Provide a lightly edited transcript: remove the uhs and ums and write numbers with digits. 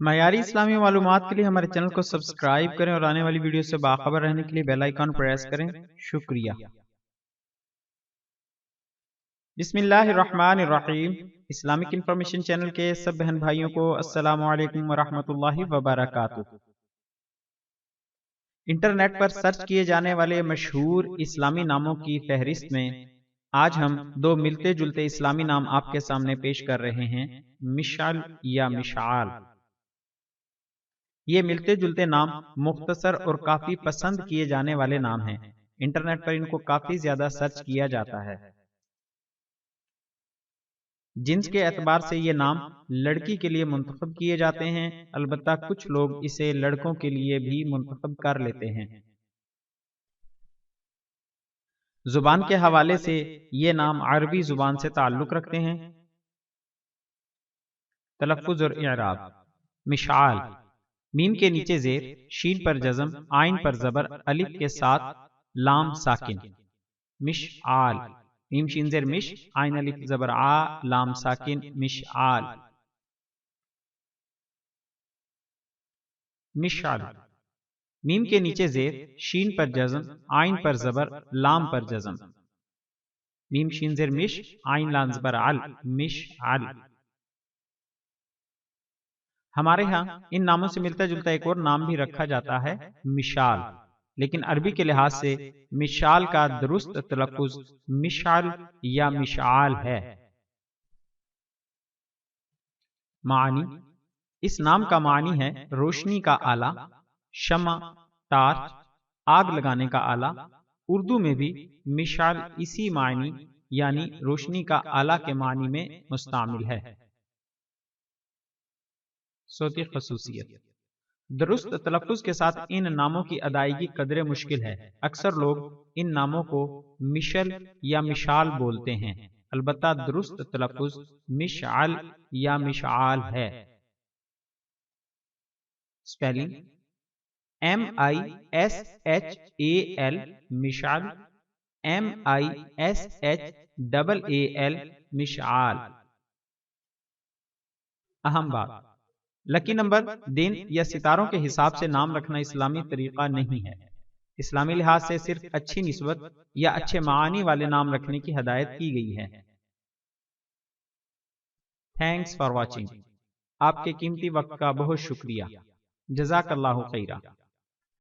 معیاری اسلامی معلومات کے لیے ہمارے چینل کو سبسکرائب کریں اور آنے والی ویڈیو سے باخبر رہنے کے لیے بیل آئیکن پریس کریں۔ شکریہ۔ بسم اللہ الرحمن الرحیم۔ اسلامک انفارمیشن چینل کے سب بہن بھائیوں کو السلام علیکم ورحمۃ اللہ وبرکاتہ۔ انٹرنیٹ پر سرچ کیے جانے والے مشہور اسلامی ناموں کی فہرست میں آج ہم دو ملتے جلتے اسلامی نام آپ کے سامنے پیش کر رہے ہیں، مشعل یا مشعال۔ یہ ملتے جلتے نام مختصر اور کافی پسند کیے جانے والے نام ہیں۔ انٹرنیٹ پر ان کو کافی زیادہ سرچ کیا جاتا ہے۔ جنس کے اعتبار سے یہ نام لڑکی کے لیے منتخب کیے جاتے ہیں، البتہ کچھ لوگ اسے لڑکوں کے لیے بھی منتخب کر لیتے ہیں۔ زبان کے حوالے سے یہ نام عربی زبان سے تعلق رکھتے ہیں۔ تلفظ اور اعراب: مشعال، میم کے نیچے زیر، شین پر جزم، عین پر زبر، الف کے ساتھ لام ساکن۔ مشعال، میم شین زیر مش، عین الف زبر آ، لام ساکن، مشعال۔ مشعل، میم کے نیچے زیر، شین پر جزم، عین پر زبر، لام پر جزم۔ میم شین زیر مش، عین لام زبر عل، مشعل۔ ہمارے ہاں ان ناموں سے ملتا جلتا ایک اور نام بھی رکھا جاتا ہے، مشال، لیکن عربی کے لحاظ سے مشال کا درست تلفظ مشعل یا مشعال ہے۔ معنی: اس نام کا معنی ہے روشنی کا آلہ، شمع، ٹارچ، آگ لگانے کا آلہ۔ اردو میں بھی مشعل اسی معنی یعنی روشنی کا آلہ کے معنی میں مستعمل ہے۔ صوتی خصوصیت: درست تلفظ کے ساتھ ان ناموں کی ادائیگی قدرے مشکل ہے۔ اکثر لوگ ان ناموں کو مشل یا مشال بولتے ہیں، البتہ درست تلفظ مشعل یا مشعال ہے۔ سپیلنگ: MISHAL مشعل، MISHAAL مشعال۔ اہم بات: لکی نمبر، دن یا ستاروں کے حساب سے نام رکھنا اسلامی طریقہ نہیں ہے۔ اسلامی لحاظ سے صرف اچھی نسبت یا اچھے معانی والے نام رکھنے کی ہدایت کی گئی ہے۔ Thanks for watching. آپ کے قیمتی وقت کا بہت شکریہ۔ جزاک اللہ خیرہ۔